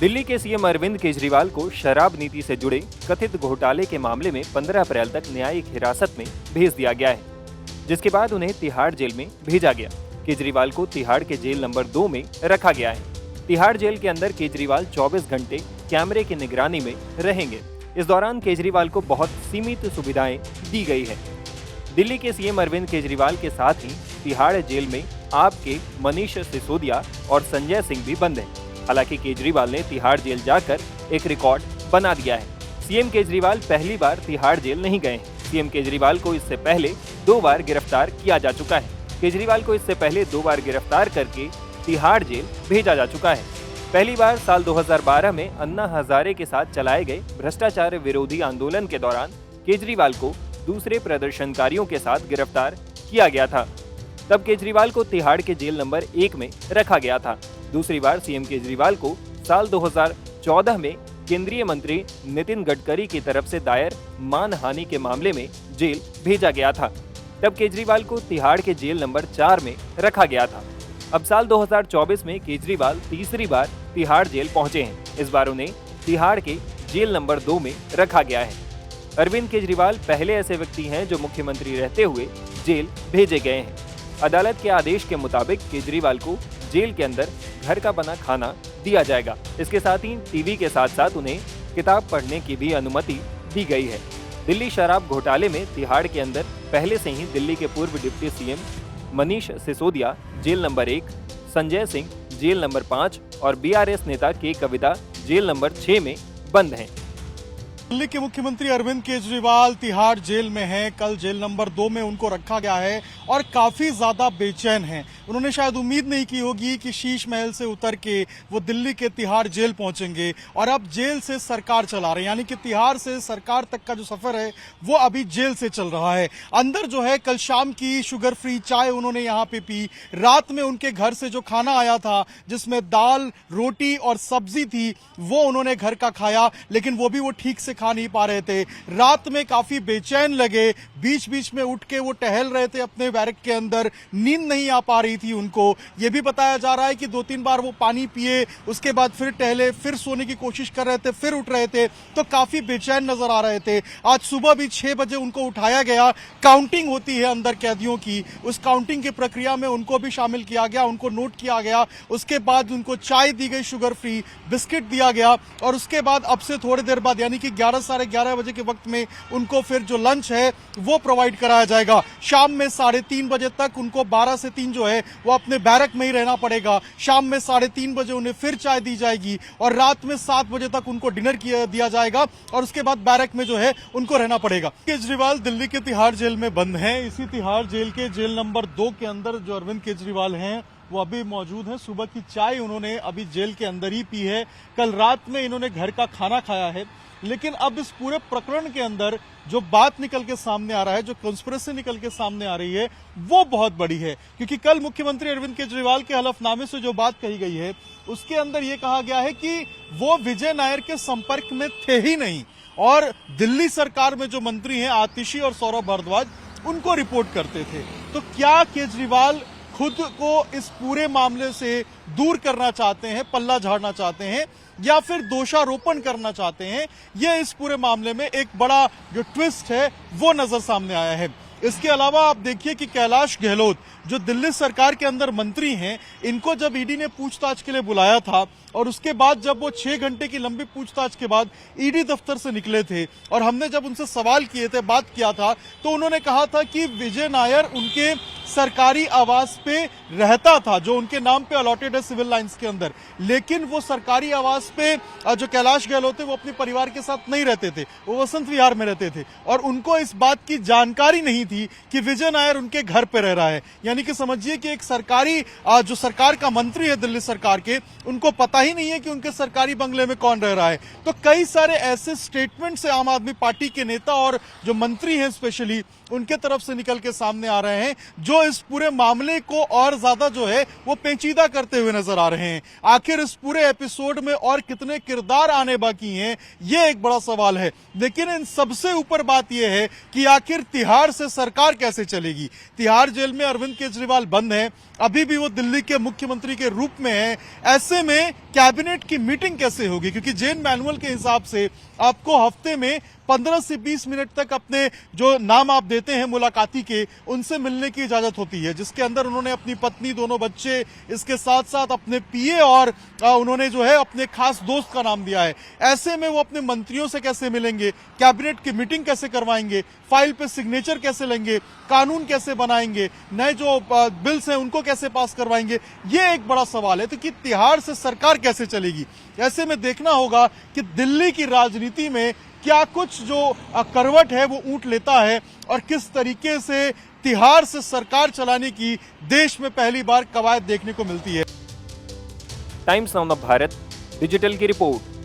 दिल्ली के सीएम अरविंद केजरीवाल को शराब नीति से जुड़े कथित घोटाले के मामले में 15 अप्रैल तक न्यायिक हिरासत में भेज दिया गया है, जिसके बाद उन्हें तिहाड़ जेल में भेजा गया। केजरीवाल को तिहाड़ के जेल नंबर 2 में रखा गया है। तिहाड़ जेल के अंदर केजरीवाल 24 घंटे कैमरे की निगरानी में रहेंगे। इस दौरान केजरीवाल को बहुत सीमित सुविधाएं दी गई है। दिल्ली के सीएम अरविंद केजरीवाल के साथ ही तिहाड़ जेल में आप के मनीष सिसोदिया और संजय सिंह भी बंद हैं। हालांकि केजरीवाल ने तिहाड़ जेल जाकर एक रिकॉर्ड बना दिया है। सीएम केजरीवाल पहली बार तिहाड़ जेल नहीं गए हैं। सीएम केजरीवाल को इससे पहले 2 बार गिरफ्तार किया जा चुका है। केजरीवाल को इससे पहले 2 बार गिरफ्तार करके तिहाड़ जेल भेजा जा चुका है। पहली बार साल 2012 में अन्ना हजारे के साथ चलाए गए भ्रष्टाचार विरोधी आंदोलन के दौरान केजरीवाल को दूसरे प्रदर्शनकारियों के साथ गिरफ्तार किया गया था। तब केजरीवाल को तिहाड़ के जेल नंबर 1 में रखा गया था। दूसरी बार सीएम केजरीवाल को साल 2014 में केंद्रीय मंत्री नितिन गडकरी की तरफ से दायर मानहानि के मामले में जेल भेजा गया था। तब केजरीवाल को तिहाड़ के जेल नंबर 4 में रखा गया था। अब साल 2024 में केजरीवाल तीसरी बार तिहाड़ जेल पहुंचे हैं। इस बार उन्हें तिहाड़ के जेल नंबर 2 में रखा गया है। अरविंद केजरीवाल पहले ऐसे व्यक्ति हैं जो मुख्यमंत्री रहते हुए जेल भेजे गए हैं। अदालत के आदेश के मुताबिक केजरीवाल को जेल के अंदर घर का बना खाना दिया जाएगा। इसके साथ ही टीवी के साथ साथ उन्हें किताब पढ़ने की भी अनुमति दी गई है। दिल्ली शराब घोटाले में तिहाड़ के अंदर पहले से ही दिल्ली के पूर्व deputy CM Manish Sisodia jail number 1, Sanjay Singh jail number 5 और बीआरएस नेता के कविता जेल नंबर 6 में बंद हैं। दिल्ली के मुख्यमंत्री अरविंद केजरीवाल तिहाड़ जेल में हैं। कल जेल नंबर 2 में उनको रखा गया है और काफी ज्यादा बेचैन हैं। उन्होंने शायद उम्मीद नहीं की होगी कि शीश महल से उतर के वो दिल्ली के तिहाड़ जेल पहुंचेंगे और अब जेल से सरकार चला रहे हैं, यानी कि तिहाड़ से सरकार तक का जो सफर है वो अभी जेल से चल रहा है। अंदर जो है कल शाम की शुगर फ्री चाय उन्होंने यहाँ पे पी। रात में उनके घर से जो खाना आया था जिसमें दाल, रोटी और सब्जी थी वो उन्होंने घर का खाया, लेकिन वो भी वो ठीक से खा नहीं पा रहे थे। रात में काफी बेचैन लगे, बीच बीच में उठ के वो टहल रहे थे अपने बैरक के अंदर, नींद नहीं आ पा रही थी उनको। ये भी बताया जा रहा है कि 2-3 बार वो पानी पिए, उसके बाद फिर टहले, फिर सोने की कोशिश कर रहे थे, फिर उठ रहे थे, तो काफी बेचैन नजर आ रहे थे। आज सुबह भी 6 बजे उनको उठाया गया। काउंटिंग होती है अंदर कैदियों की, उस काउंटिंग की प्रक्रिया में उनको भी शामिल किया गया, उनको नोट किया गया। उसके बाद उनको चाय दी गई शुगर फ्री, बिस्किट दिया गया और उसके बाद अब से थोड़ी देर बाद यानी कि 11-11:30 बजे के वक्त में उनको फिर जो लंच है वो प्रोवाइड कराया जाएगा। शाम में 3:30 बजे तक उनको 12 से 3 जो है वो अपने बैरक में ही रहना पड़ेगा। शाम में 3:30 बजे उन्हें फिर चाय दी जाएगी और रात में 7 बजे तक उनको डिनर दिया जाएगा और उसके बाद बैरक में जो है उनको रहना पड़ेगा। केजरीवाल दिल्ली के तिहाड़ जेल में बंद हैं। इसी तिहाड़ जेल के जेल नंबर 2 के अंदर जो अरविंद केजरीवाल हैं वो अभी मौजूद हैं। सुबह की चाय उन्होंने अभी जेल के अंदर ही पी है। कल रात में इन्होंने घर का खाना खाया है। लेकिन अब इस पूरे प्रकरण के अंदर जो बात निकल के सामने आ रहा है, जो कॉन्स्पिरेसी निकल के सामने आ रही है वो बहुत बड़ी है, क्योंकि कल मुख्यमंत्री अरविंद केजरीवाल के हलफनामे से जो बात कही गई है उसके अंदर ये कहा गया है कि वो विजय नायर के संपर्क में थे ही नहीं और दिल्ली सरकार में जो मंत्री हैं आतिशी और सौरभ भारद्वाज उनको रिपोर्ट करते थे। तो क्या केजरीवाल खुद को इस पूरे मामले से दूर करना चाहते हैं, पल्ला झाड़ना चाहते हैं या फिर दोषारोपण करना चाहते हैं? ये इस पूरे मामले में एक बड़ा जो ट्विस्ट है वो नजर सामने आया है। इसके अलावा आप देखिए कि कैलाश गहलोत जो दिल्ली सरकार के अंदर मंत्री हैं, इनको जब ईडी ने पूछताछ के लिए बुलाया था और उसके बाद जब वो 6 घंटे की लंबी पूछताछ के बाद ईडी दफ्तर से निकले थे और हमने जब उनसे सवाल किए थे, बात किया था, तो उन्होंने कहा था कि विजय नायर उनके सरकारी आवास पे रहता था जो उनके नाम पे अलॉटेड है सिविल लाइंस के अंदर, लेकिन वो सरकारी आवास पे जो कैलाश गहलोत थे वो अपने परिवार के साथ नहीं रहते थे, वो वसंत विहार में रहते थे और उनको इस बात की जानकारी नहीं थी कि विजय नायर उनके घर पे रह रहा है। यानी कि समझिए कि एक सरकारी जो सरकार का मंत्री है दिल्ली सरकार के, उनको पता ही नहीं है कि उनके सरकारी बंगले में कौन रह रहा है। तो कई सारे ऐसे स्टेटमेंट्स आम आदमी पार्टी के नेता और जो मंत्री हैं स्पेशली उनके तरफ से निकल के सामने आ रहे हैं जो जो इस पूरे मामले को और ज्यादा जो है वो पेचीदा करते हुए नजर आ रहे हैं। आखिर इस पूरे एपिसोड में और कितने किरदार आने बाकी हैं, ये एक बड़ा सवाल है। लेकिन इन सबसे ऊपर बात यह है कि आखिर तिहाड़ से सरकार कैसे चलेगी। तिहाड़ जेल में अरविंद केजरीवाल बंद है, अभी भी वो दिल्ली के मुख्यमंत्री के रूप में है। ऐसे में कैबिनेट की मीटिंग कैसे होगी, क्योंकि जेल मैनुअल के हिसाब से आपको हफ्ते में 15 से 20 मिनट तक अपने जो नाम आप देते हैं मुलाकाती के, उनसे मिलने की इजाजत होती है, जिसके अंदर उन्होंने अपनी पत्नी, दोनों बच्चे, इसके साथ साथ अपने पीए और उन्होंने जो है अपने खास दोस्त का नाम दिया है। ऐसे में वो अपने मंत्रियों से कैसे मिलेंगे, कैबिनेट की मीटिंग कैसे करवाएंगे, फाइल पे सिग्नेचर कैसे लेंगे, कानून कैसे बनाएंगे, नए जो बिल्स हैं उनको कैसे पास करवाएंगे, ये एक बड़ा सवाल है। तो कि तिहाड़ से सरकार कैसे चलेगी, ऐसे में देखना होगा कि दिल्ली की राजनीति में क्या कुछ जो करवट है वो ऊंट लेता है और किस तरीके से तिहाड़ से सरकार चलाने की देश में पहली बार कवायद देखने को मिलती है। टाइम्स नाउ भारत डिजिटल की रिपोर्ट।